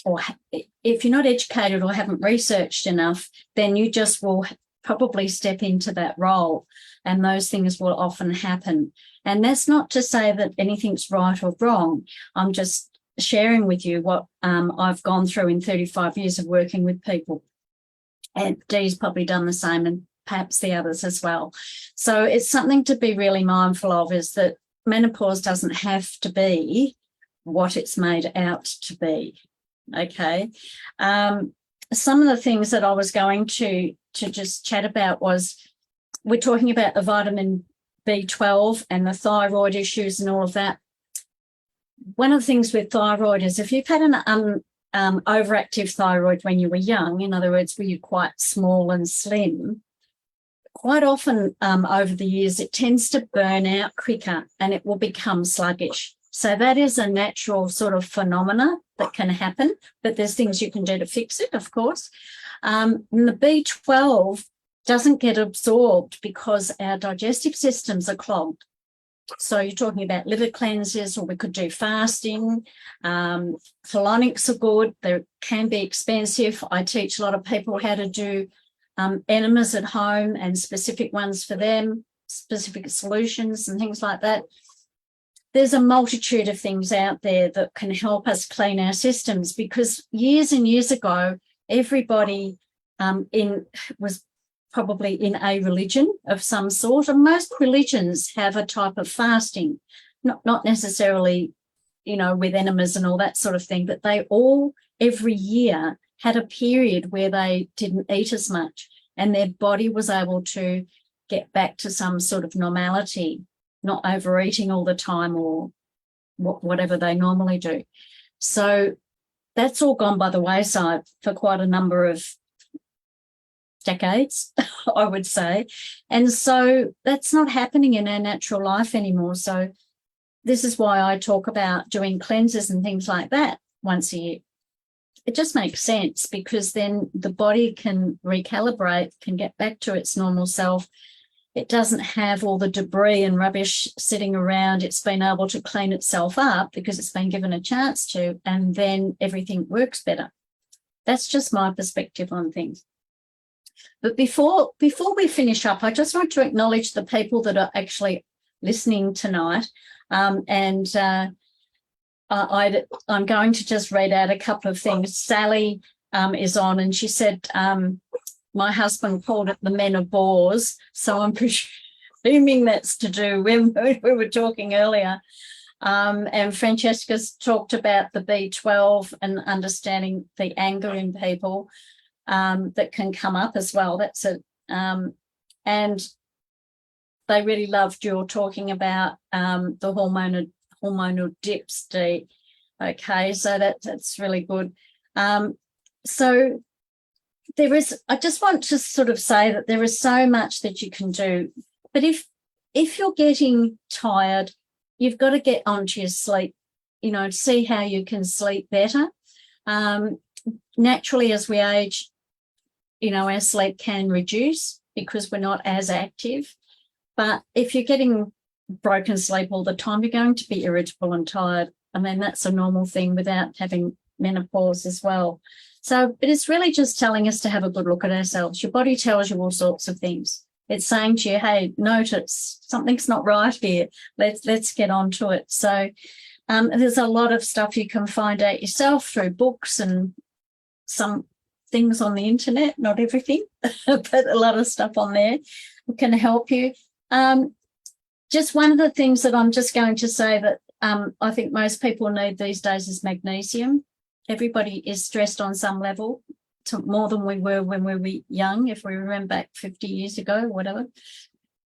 or if you're not educated or haven't researched enough, then you just will probably step into that role, and those things will often happen. And that's not to say that anything's right or wrong. I'm just sharing with you what I've gone through in 35 years of working with people, and Dee's probably done the same, and perhaps the others as well. So it's something to be really mindful of, is that menopause doesn't have to be what it's made out to be. Okay. Some of the things that I was going to just chat about was, we're talking about the vitamin B12 and the thyroid issues and all of that. One of the things with thyroid is, if you've had an overactive thyroid when you were young, in other words, were you quite small and slim, quite often over the years it tends to burn out quicker and it will become sluggish. So that is a natural sort of phenomena that can happen, but there's things you can do to fix it, of course. And the B12 doesn't get absorbed because our digestive systems are clogged. So you're talking about liver cleanses, or we could do fasting. Colonics are good. They can be expensive. I teach a lot of people how to do enemas at home, and specific ones for them. specific solutions and things like that. There's a multitude of things out there that can help us clean our systems, because years and years ago, everybody was probably in a religion of some sort, and most religions have a type of fasting, not necessarily, you know, with enemas and all that sort of thing, but they all every year had a period where they didn't eat as much, and their body was able to get back to some sort of normality, not overeating all the time or whatever they normally do. So that's all gone by the wayside for quite a number of decades, I would say. And so that's not happening in our natural life anymore. So this is why I talk about doing cleanses and things like that once a year. It just makes sense, because then the body can recalibrate, can get back to its normal self. It doesn't have all the debris and rubbish sitting around. It's been able to clean itself up because it's been given a chance to, and then everything works better. That's just my perspective on things. But before we finish up, I just want to acknowledge the people that are actually listening tonight. I'm going to just read out a couple of things. Sally is on, and she said, my husband called it the menopause, so I'm presuming that's to do when we were talking earlier. And Francesca's talked about the B12 and understanding the anger in people that can come up as well. That's it. And they really loved your talking about the hormonal dips, Dee. Okay, so that's really good. So I just want to sort of say that there is so much that you can do, but if you're getting tired, you've got to get onto your sleep, you know, see how you can sleep better. Naturally, as we age, you know, our sleep can reduce because we're not as active. But if you're getting broken sleep all the time, you're going to be irritable and tired. I mean, that's a normal thing without having menopause as well. So it is really just telling us to have a good look at ourselves. Your body tells you all sorts of things. It's saying to you, hey, notice something's not right here. Let's get on to it. So there's a lot of stuff you can find out yourself through books and some things on the internet, not everything, but a lot of stuff on there can help you. Just one of the things that I'm just going to say that I think most people need these days is magnesium. Everybody is stressed on some level, more than we were when we were young, if we remember back 50 years ago, whatever.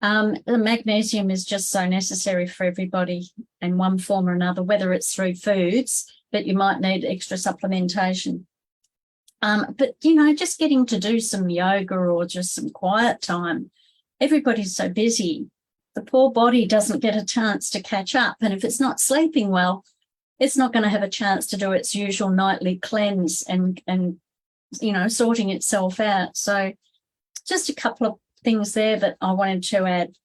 The magnesium is just so necessary for everybody in one form or another, whether it's through foods, but you might need extra supplementation. But, you know, just getting to do some yoga or just some quiet time. Everybody's so busy. The poor body doesn't get a chance to catch up. And if it's not sleeping well, it's not going to have a chance to do its usual nightly cleanse and you know, sorting itself out. So just a couple of things there that I wanted to add.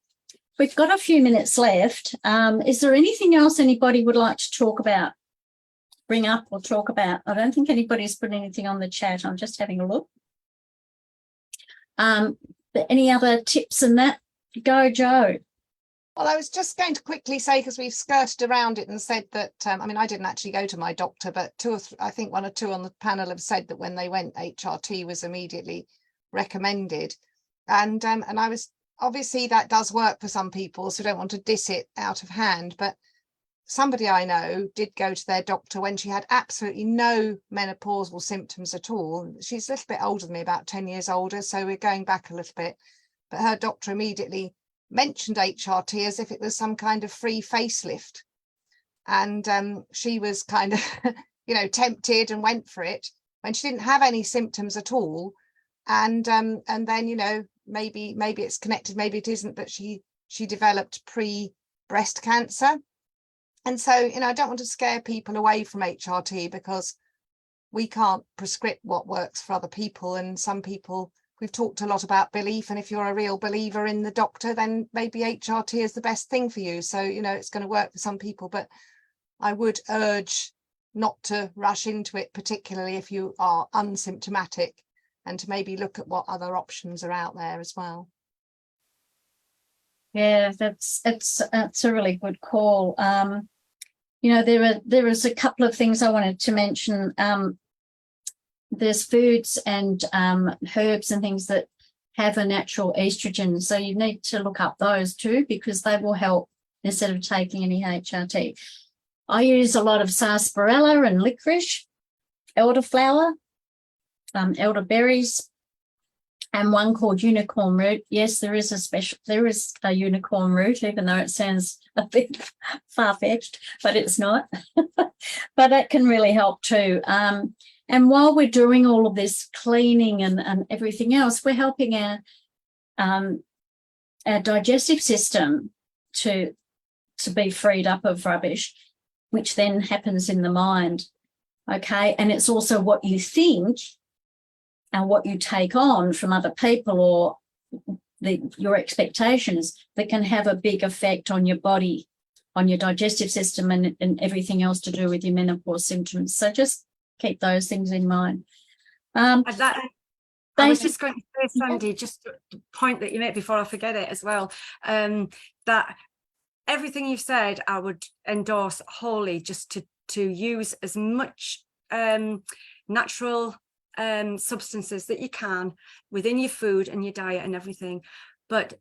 We've got a few minutes left. Is there anything else anybody would like to talk about, bring up or talk about? I don't think anybody's put anything on the chat. I'm just having a look. But any other tips in that? Go, Joe. Well, I was just going to quickly say, because we've skirted around it and said that, I mean, I didn't actually go to my doctor, but I think one or two on the panel have said that when they went, HRT was immediately recommended. And I was, obviously that does work for some people, so don't want to diss it out of hand. But somebody I know did go to their doctor when she had absolutely no menopausal symptoms at all. She's a little bit older than me, about 10 years older, so we're going back a little bit. But her doctor immediately mentioned HRT as if it was some kind of free facelift, and she was kind of you know, tempted and went for it when she didn't have any symptoms at all. And then, you know, maybe it's connected, maybe it isn't, but she developed pre-breast cancer. And so, you know, I don't want to scare people away from HRT, because we can't prescribe what works for other people, and some people, we've talked a lot about belief, and if you're a real believer in the doctor, then maybe HRT is the best thing for you. So, you know, it's going to work for some people, but I would urge not to rush into it, particularly if you are unsymptomatic, and to maybe look at what other options are out there as well. Yeah, that's a really good call. You know, there is a couple of things I wanted to mention. There's foods and herbs and things that have a natural estrogen, so you need to look up those too, because they will help instead of taking any HRT. I use a lot of sarsaparilla and licorice, elderflower, elderberries, and one called unicorn root. Yes, there is a unicorn root, even though it sounds a bit far-fetched, but it's not. But that can really help too. And while we're doing all of this cleaning and everything else, we're helping our digestive system to be freed up of rubbish, which then happens in the mind. Okay, and it's also what you think and what you take on from other people or your expectations that can have a big effect on your body, on your digestive system, and everything else to do with your menopause symptoms. So just keep those things in mind. I was just going to say, Sandy, just the point that you made before I forget it as well, that everything you've said I would endorse wholly, just to use as much natural substances that you can within your food and your diet and everything. But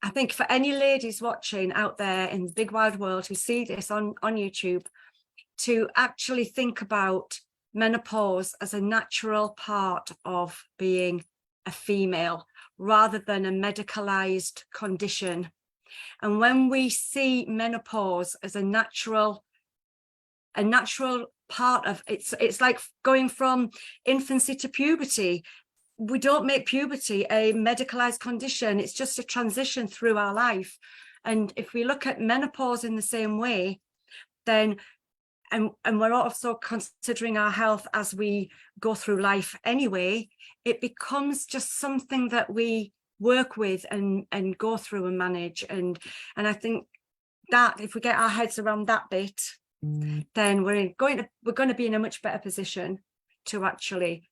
I think for any ladies watching out there in the big wide world who see this on YouTube, to actually think about menopause as a natural part of being a female rather than a medicalized condition. And when we see menopause as a natural part of it's like going from infancy to puberty. We don't make puberty a medicalized condition. It's just a transition through our life. And if we look at menopause in the same way, then and we're also considering our health as we go through life anyway, it becomes just something that we work with and go through and manage. And I think that if we get our heads around that bit, then we're going to be in a much better position to actually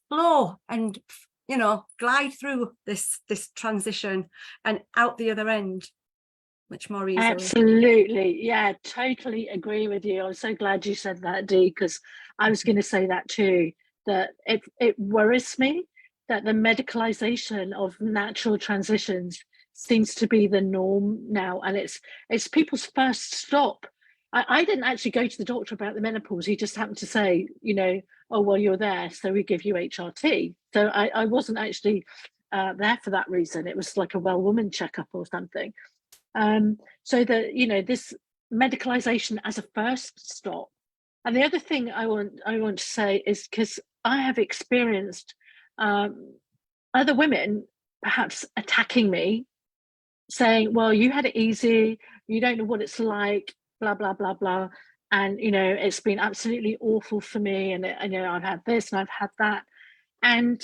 flow and, you know, glide through this transition and out the other end much more easily. Absolutely. Yeah, totally agree with you. I'm so glad you said that, Dee, because I was going to say that too, that it worries me that the medicalization of natural transitions seems to be the norm now, and it's people's first stop. I didn't actually go to the doctor about the menopause. He just happened to say, you know, oh, well, you're there, so we give you HRT. So I wasn't actually there for that reason. It was like a well woman checkup or something. So that, you know, this medicalization as a first stop. And the other thing I want to say is, because I have experienced other women perhaps attacking me, saying, well, you had it easy, you don't know what it's like, blah, blah, blah, blah. And, you know, it's been absolutely awful for me. And you know, I've had this and I've had that. And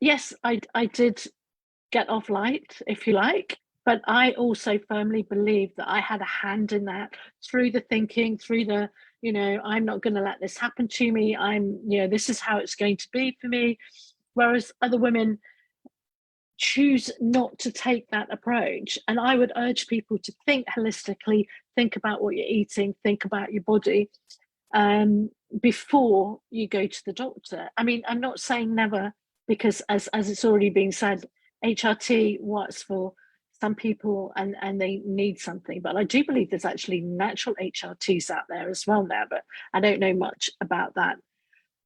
yes, I did get off light, if you like. But I also firmly believe that I had a hand in that, through the thinking, through the, you know, I'm not going to let this happen to me. You know, this is how it's going to be for me. Whereas other women choose not to take that approach. And I would urge people to think holistically, think about what you're eating, think about your body before you go to the doctor. I mean, I'm not saying never, because as it's already been said, HRT works for some people and they need something. But I do believe there's actually natural HRTs out there as well now, but I don't know much about that.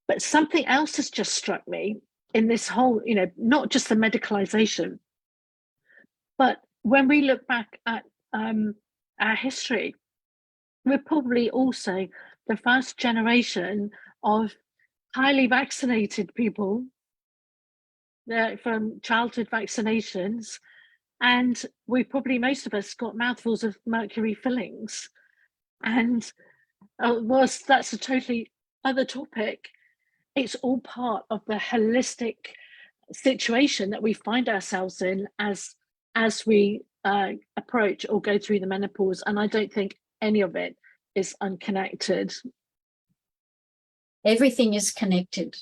But something else has just struck me in this whole, you know, not just the medicalization, but when we look back at our history, we're probably also the first generation of highly vaccinated people from childhood vaccinations. And we probably, most of us, got mouthfuls of mercury fillings. And whilst that's a totally other topic, it's all part of the holistic situation that we find ourselves in as we approach or go through the menopause. And I don't think any of it is unconnected. Everything is connected.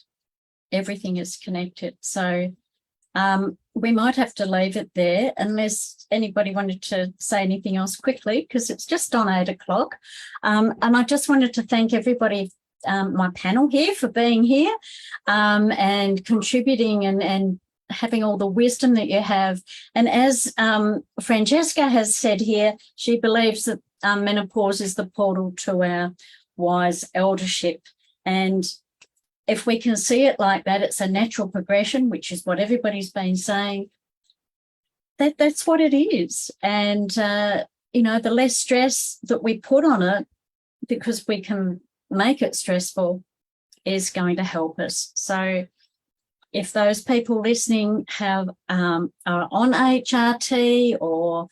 Everything is connected. So we might have to leave it there unless anybody wanted to say anything else quickly, because it's just on 8 o'clock. And I just wanted to thank everybody, my panel here, for being here and contributing and having all the wisdom that you have. And as Francesca has said here, she believes that menopause is the portal to our wise eldership. And if we can see it like that, it's a natural progression, which is what everybody's been saying. That's what it is. And, you know, the less stress that we put on it, because we can make it stressful, is going to help us. So if those people listening are on HRT or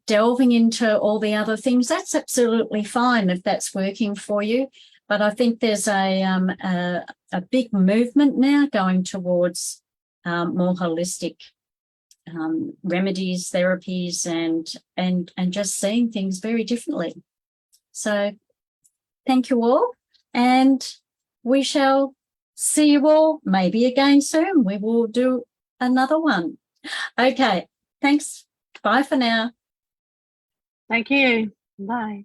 delving into all the other things, that's absolutely fine if that's working for you. But I think there's a big movement now going towards more holistic remedies, therapies, and just seeing things very differently. So thank you all, and we shall see you all maybe again soon. We will do another one. Okay, thanks. Bye for now. Thank you. Bye.